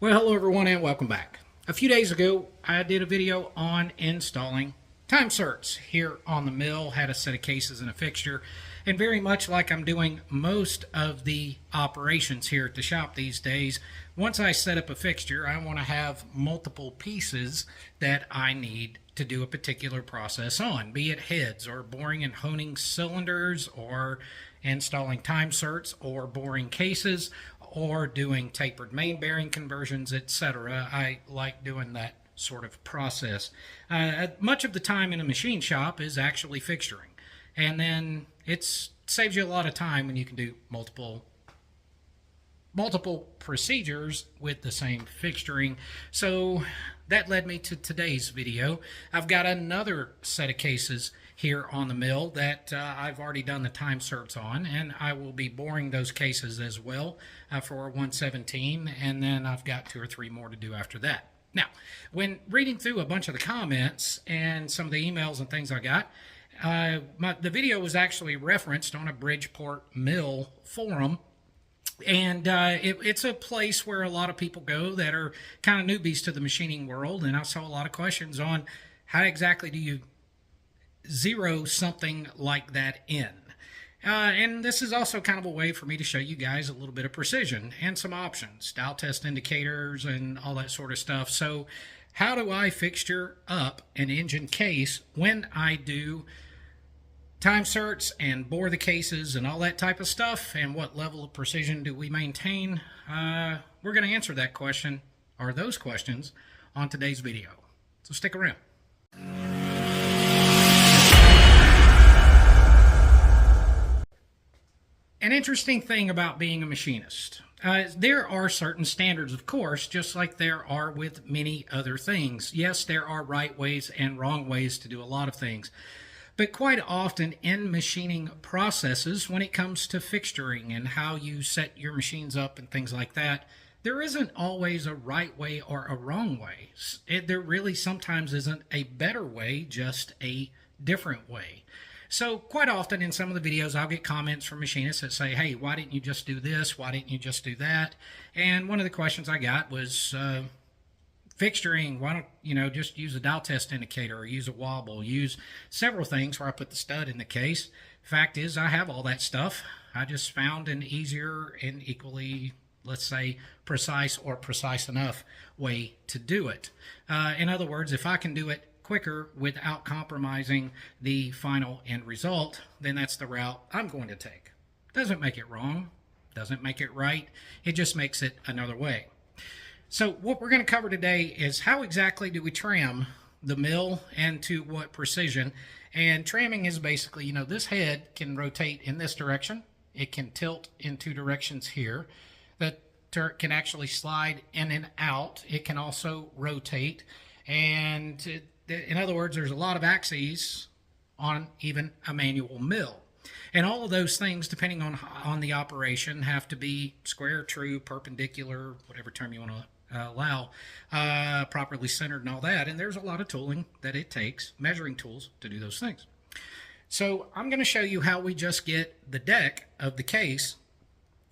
Well, hello everyone and welcome back. A few days ago, I did a video on installing time serts here on the mill, had a set of cases and a fixture, and very much like I'm doing most of the operations here at the shop these days, once I set up a fixture, I want to have multiple pieces that I need to do a particular process on, be it heads or boring and honing cylinders or installing time serts or boring cases or doing tapered main bearing conversions, etc. I like doing that sort of process. Much of the time in a machine shop is actually fixturing, and then it saves you a lot of time when you can do multiple procedures with the same fixturing. So that led me to today's video. I've got another set of cases here on the mill that I've already done the time serts on, and I will be boring those cases as well for 117, and then I've got 2 or 3 more to do after that. Now, when reading through a bunch of the comments and some of the emails and things I got, the video was actually referenced on a Bridgeport Mill forum. And it's a place where a lot of people go that are kind of newbies to the machining world. And I saw a lot of questions on how exactly do you zero something like that in. And this is also kind of a way for me to show you guys a little bit of precision and some options, dial test indicators and all that sort of stuff. So how do I fixture up an engine case when I do time serts and bore the cases and all that type of stuff, and what level of precision do we maintain? We're going to answer that question, or those questions, on today's video. So stick around. An interesting thing about being a machinist. There are certain standards, of course, just like there are with many other things. Yes, there are right ways and wrong ways to do a lot of things. But quite often in machining processes, when it comes to fixturing and how you set your machines up and things like that, there isn't always a right way or a wrong way. There really sometimes isn't a better way, just a different way. So quite often in some of the videos, I'll get comments from machinists that say, hey, why didn't you just do this? Why didn't you just do that? And one of the questions I got was, fixturing, why don't you just use a dial test indicator or use a wobble, use several things where I put the stud in the case. Fact is, I have all that stuff. I just found an easier and equally, let's say, precise or precise enough way to do it. In other words, if I can do it quicker without compromising the final end result, then that's the route I'm going to take. Doesn't make it wrong, doesn't make it right, it just makes it another way. So what we're going to cover today is how exactly do we tram the mill and to what precision. And tramming is basically, this head can rotate in this direction. It can tilt in 2 directions here. The turret can actually slide in and out. It can also rotate. And in other words, there's a lot of axes on even a manual mill. And all of those things, depending on the operation, have to be square, true, perpendicular, whatever term you want to allow, properly centered and all that. And there's a lot of tooling that it takes, measuring tools, to do those things. So I'm going to show you how we just get the deck of the case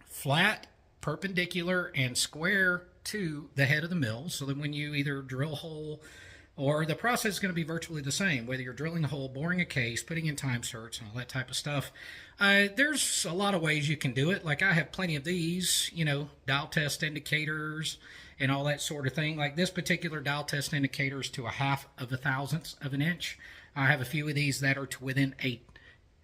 flat, perpendicular, and square to the head of the mill, so that when you either drill a hole, or the process is going to be virtually the same, whether you're drilling a hole, boring a case, putting in time serts, and all that type of stuff. There's a lot of ways you can do it. Like I have plenty of these, dial test indicators and all that sort of thing. Like this particular dial test indicator is to 1/2 of a thousandth of an inch. I have a few of these that are to within a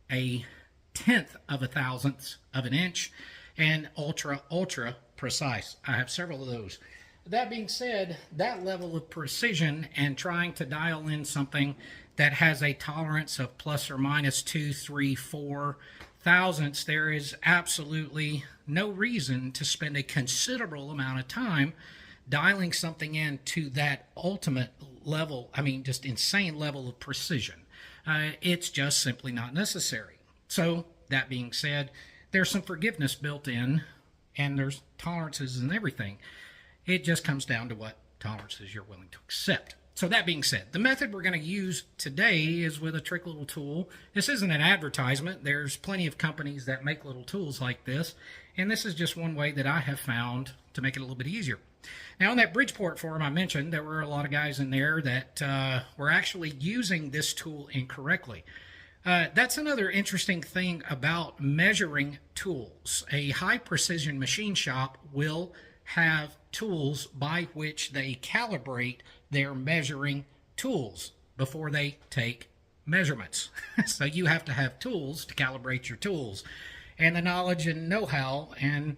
1/10 of a thousandth of an inch, and ultra precise. I have several of those. That being said, that level of precision and trying to dial in something that has a tolerance of plus or minus 2, 3, 4 thousandths, there is absolutely no reason to spend a considerable amount of time dialing something in to that ultimate level, just insane level of precision. It's just simply not necessary. So, that being said, there's some forgiveness built in, and there's tolerances and everything. It just comes down to what tolerances you're willing to accept. So that being said, the method we're going to use today is with a trick little tool. This isn't an advertisement. There's plenty of companies that make little tools like this, And this is just one way that I have found to make it a little bit easier. Now, in that Bridgeport forum I mentioned, there were a lot of guys in there that were actually using this tool incorrectly. That's another interesting thing about measuring tools. A high-precision machine shop will have tools by which they calibrate their measuring tools before they take measurements. So you have to have tools to calibrate your tools, and the knowledge and know-how and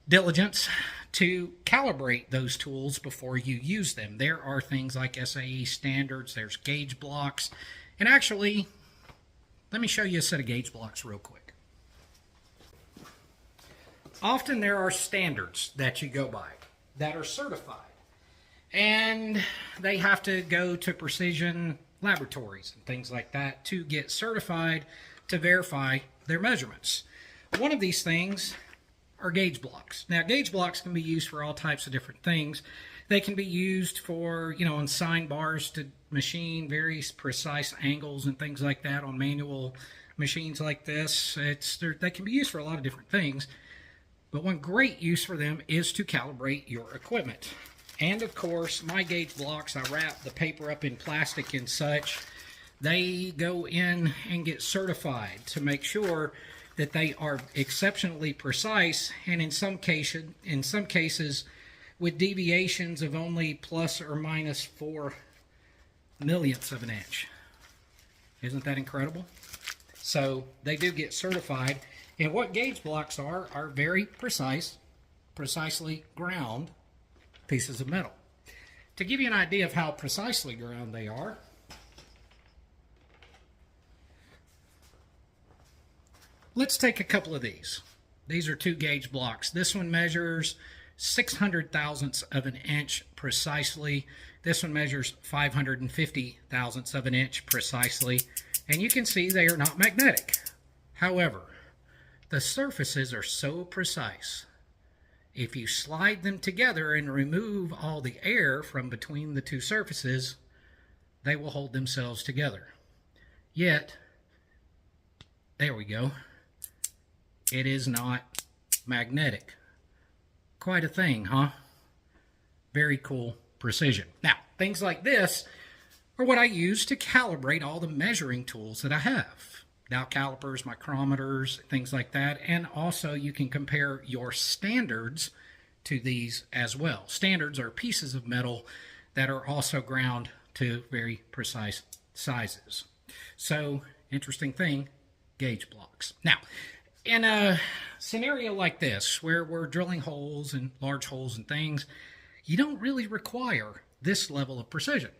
diligence to calibrate those tools before you use them. There are things like SAE standards, there's gauge blocks, and actually, let me show you a set of gauge blocks real quick. Often there are standards that you go by that are certified, and they have to go to precision laboratories and things like that to get certified to verify their measurements. One of these things are gauge blocks. Now, gauge blocks can be used for all types of different things. They can be used for, on sign bars to machine very precise angles and things like that on manual machines like this. They can be used for a lot of different things, but one great use for them is to calibrate your equipment. And of course, my gauge blocks, I wrap the paper up in plastic and such. They go in and get certified to make sure that they are exceptionally precise, and in some cases with deviations of only plus or minus 4 millionths of an inch. Isn't that incredible? So they do get certified, and what gauge blocks are very precisely ground pieces of metal. To give you an idea of how precisely ground they are, let's take a couple of these. These are 2 gauge blocks. This one measures 600 thousandths of an inch precisely. This one measures 550 thousandths of an inch precisely. And you can see they are not magnetic. However, the surfaces are so precise. If you slide them together and remove all the air from between the 2 surfaces, they will hold themselves together. Yet, there we go. It is not magnetic. Quite a thing, huh? Very cool precision. Now, things like this are what I use to calibrate all the measuring tools that I have. Dial calipers, micrometers, things like that. And also you can compare your standards to these as well. Standards are pieces of metal that are also ground to very precise sizes. So, interesting thing, gauge blocks. Now, in a scenario like this, where we're drilling holes and large holes and things, you don't really require this level of precision.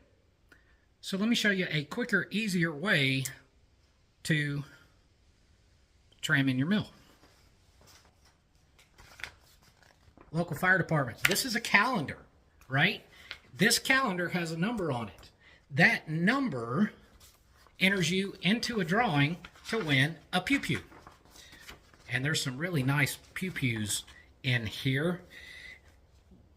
So let me show you a quicker, easier way to tram in your mill. Local fire department. This is a calendar, right? This calendar has a number on it. That number enters you into a drawing to win a pew-pew. And there's some really nice pew-pews in here.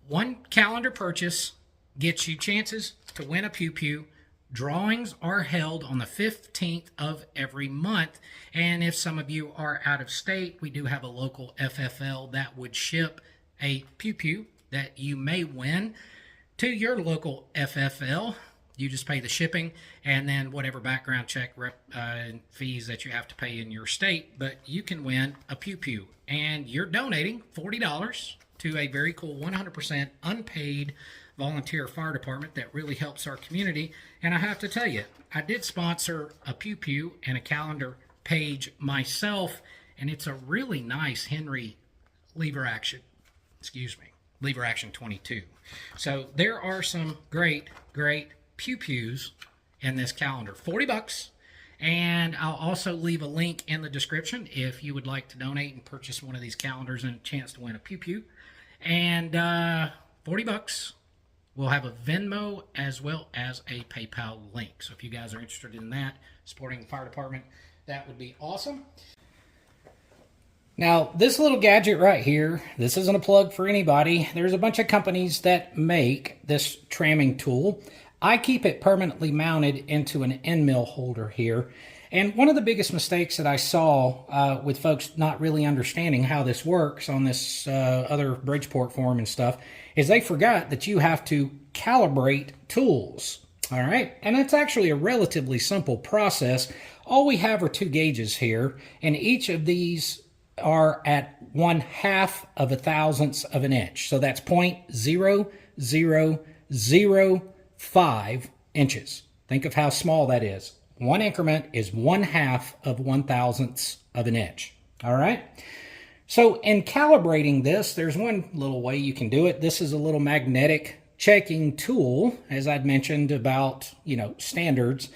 One calendar purchase gets you chances to win a pew-pew. Drawings are held on the 15th of every month. And if some of you are out of state, we do have a local FFL that would ship a pew-pew that you may win to your local FFL. You just pay the shipping and then whatever background check fees that you have to pay in your state. But you can win a pew-pew. And you're donating $40 to a very cool 100% unpaid volunteer fire department that really helps our community. And I have to tell you, I did sponsor a pew-pew and a calendar page myself. And it's a really nice Henry lever action. Lever action 22. So there are some great pew-pews in this calendar. $40, and I'll also leave a link in the description if you would like to donate and purchase one of these calendars and a chance to win a pew-pew. And $40. We'll have a Venmo as well as a PayPal link. So if you guys are interested in that, supporting the fire department, that would be awesome. Now, this little gadget right here, this isn't a plug for anybody. There's a bunch of companies that make this tramming tool. I keep it permanently mounted into an end mill holder here. And one of the biggest mistakes that I saw with folks not really understanding how this works on this other Bridgeport forum and stuff is they forgot that you have to calibrate tools. All right, and it's actually a relatively simple process. All we have are 2 gauges here, and each of these are at 1/2 of a thousandths of an inch. So that's 0.0005 inches. Think of how small that is. One increment is 1/2 of 1/1000ths of an inch. All right. So in calibrating this, there's one little way you can do it. This is a little magnetic checking tool, as I'd mentioned about, standards.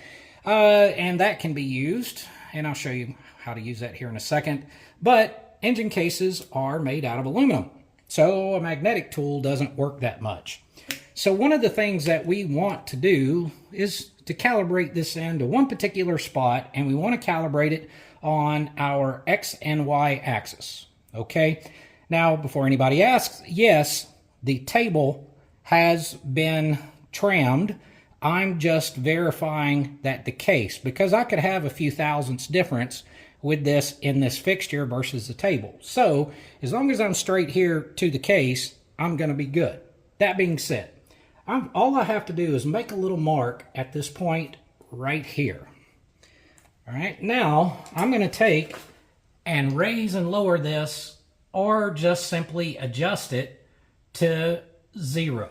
And that can be used, and I'll show you how to use that here in a second. But engine cases are made out of aluminum, so a magnetic tool doesn't work that much. So one of the things that we want to do is to calibrate this into one particular spot, and we want to calibrate it on our X and Y axis. Okay? Now, before anybody asks, yes, the table has been trammed. I'm just verifying that the case, because I could have a few thousandths difference with this in this fixture versus the table. So as long as I'm straight here to the case, I'm going to be good. That being said, all I have to do is make a little mark at this point right here. All right, now I'm going to take and raise and lower this, or just simply adjust it to 0.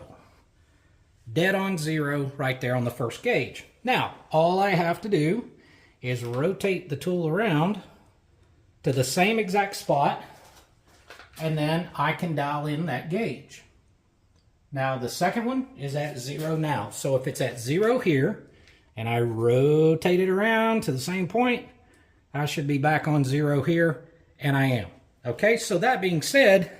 Dead on 0 right there on the first gauge. Now, all I have to do is rotate the tool around to the same exact spot, and then I can dial in that gauge. Now, the second one is at 0 now. So if it's at 0 here, and I rotate it around to the same point, I should be back on 0 here, and I am. Okay, so that being said,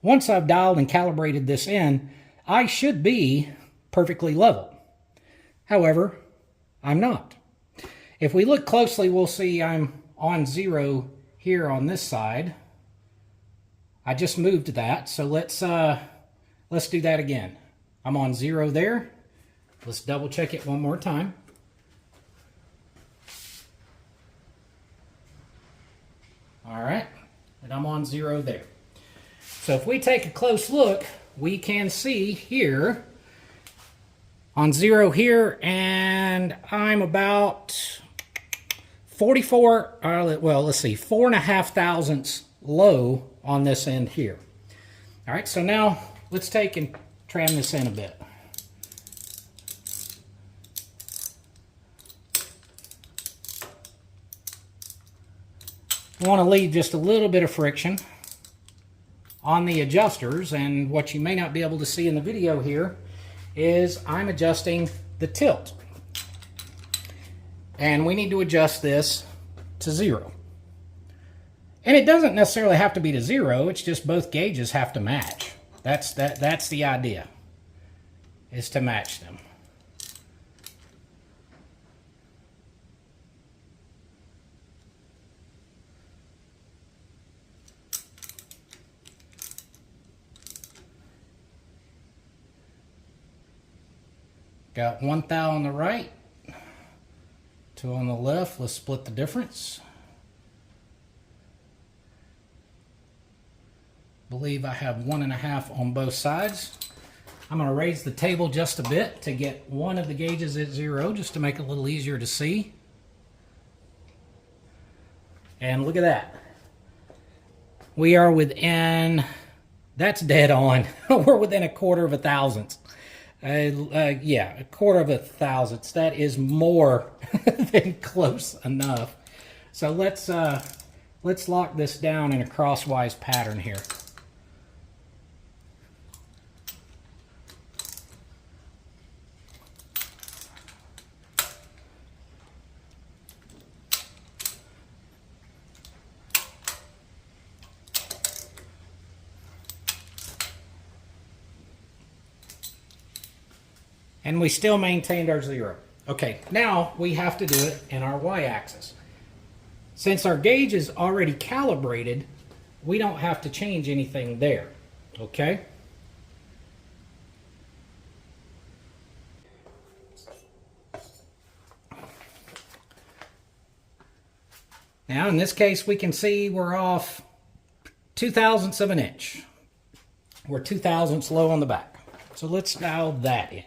once I've dialed and calibrated this in, I should be perfectly level. However, I'm not. If we look closely, we'll see I'm on 0 here on this side. I just moved that, so let's do that again. I'm on 0 there. Let's double check it one more time. All right, and I'm on 0 there. So if we take a close look, we can see here on 0 here, and I'm about 4.5 thousandths low on this end here. All right, so now let's take and tram this in a bit. We want to leave just a little bit of friction on the adjusters, and what you may not be able to see in the video here is I'm adjusting the tilt. And we need to adjust this to 0. And it doesn't necessarily have to be to 0, it's just both gauges have to match. That's the idea, is to match them. Got 1 thou on the right, 2 on the left. Let's split the difference. Believe I have 1.5 on both sides. I'm going to raise the table just a bit to get one of the gauges at 0, just to make it a little easier to see. And look at that. We are within, that's dead on. We're within 1/4 of a thousandth. Yeah, 1/4 of a thousandth. That is more than close enough. So let's lock this down in a crosswise pattern here. And we still maintained our 0. Okay, now we have to do it in our y-axis. Since our gauge is already calibrated, we don't have to change anything there. Okay? Now in this case we can see we're off 2/1000ths of an inch. We're 2/1000ths low on the back. So let's dial that in.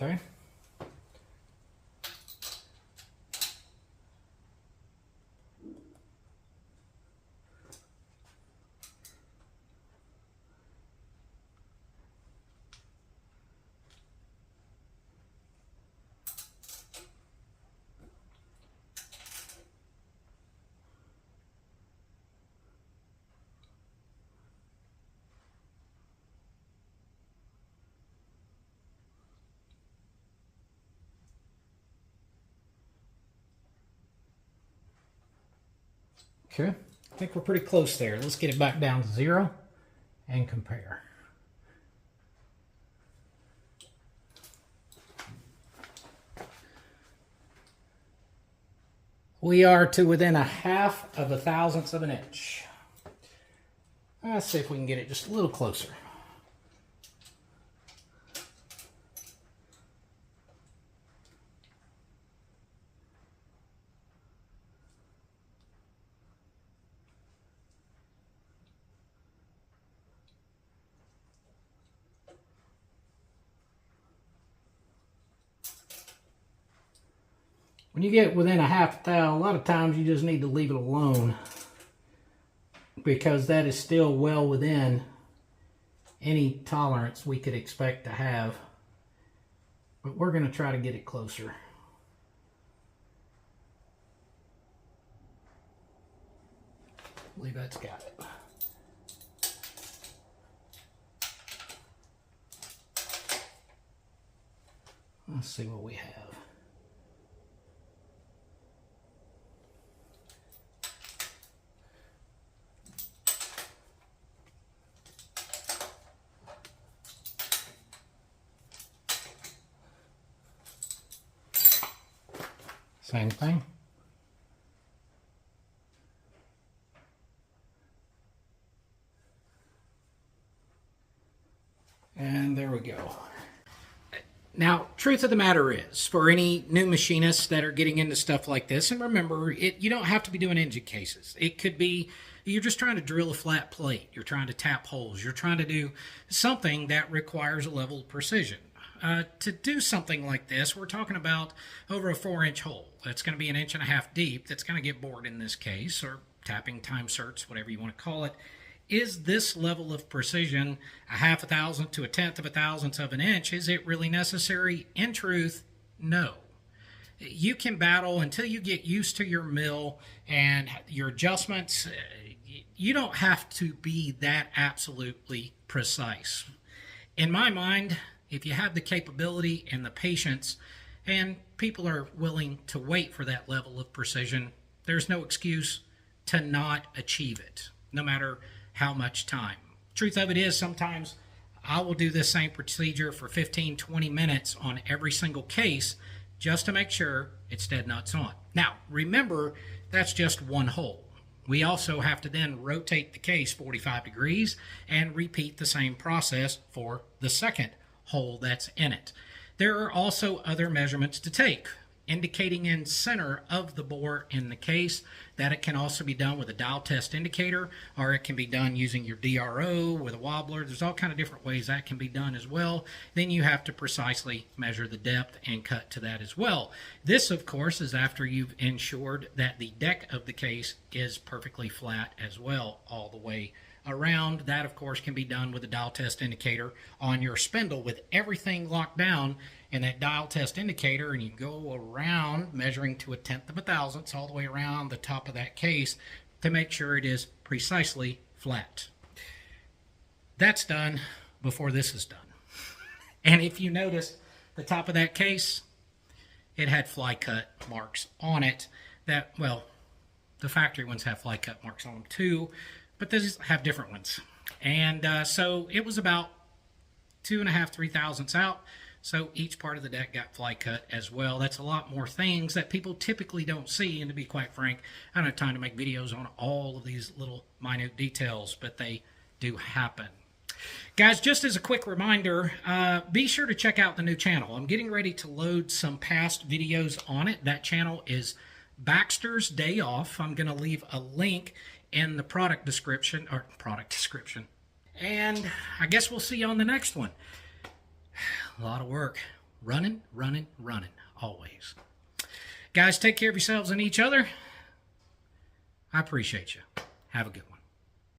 Okay. Okay, I think we're pretty close there. Let's get it back down to 0 and compare. We are to within 0.5 of an inch. Let's see if we can get it just a little closer. When you get within 0.5 thou, a lot of times you just need to leave it alone because that is still well within any tolerance we could expect to have. But we're going to try to get it closer. I believe that's got it. Let's see what we have. Same thing. And there we go. Now, truth of the matter is, for any new machinists that are getting into stuff like this, and remember, you don't have to be doing engine cases. It could be you're just trying to drill a flat plate. You're trying to tap holes. You're trying to do something that requires a level of precision. To do something like this, we're talking about over a 4-inch hole. That's going to be 1.5 inches deep. That's going to get bored in this case, or tapping time serts, whatever you want to call it. Is this level of precision, 0.5 thousandth to 1/10 of a thousandth of an inch, is it really necessary? In truth, no. You can battle until you get used to your mill and your adjustments. You don't have to be that absolutely precise. In my mind, if you have the capability and the patience, and people are willing to wait for that level of precision, there's no excuse to not achieve it, no matter how much time. Truth of it is, sometimes I will do this same procedure for 15-20 minutes on every single case just to make sure it's dead nuts on. Now, remember, that's just one hole. We also have to then rotate the case 45 degrees and repeat the same process for the second hole that's in it. There are also other measurements to take, indicating in center of the bore in the case. That it can also be done with a dial test indicator, or it can be done using your DRO with a wobbler. There's all kind of different ways that can be done as well. Then you have to precisely measure the depth and cut to that as well. This, of course, is after you've ensured that the deck of the case is perfectly flat as well all the way around. That, of course, can be done with a dial test indicator on your spindle with everything locked down in that dial test indicator, and you go around measuring to 1/10 of a thousandth all the way around the top of that case to make sure it is precisely flat. That's done before this is done. And if you notice the top of that case, it had fly cut marks on it that, well, The factory ones have fly cut marks on them too, but these have different ones. And so it was about 2.5, 3 thousandths out. So each part of the deck got fly cut as well. That's a lot more things that people typically don't see. And to be quite frank, I don't have time to make videos on all of these little minute details, but they do happen. Guys, just as a quick reminder, be sure to check out the new channel. I'm getting ready to load some past videos on it. That channel is Baxter's Day Off. I'm going to leave a link in the product description. And I guess we'll see you on the next one. A lot of work. Running, always. Guys, take care of yourselves and each other. I appreciate you. Have a good one.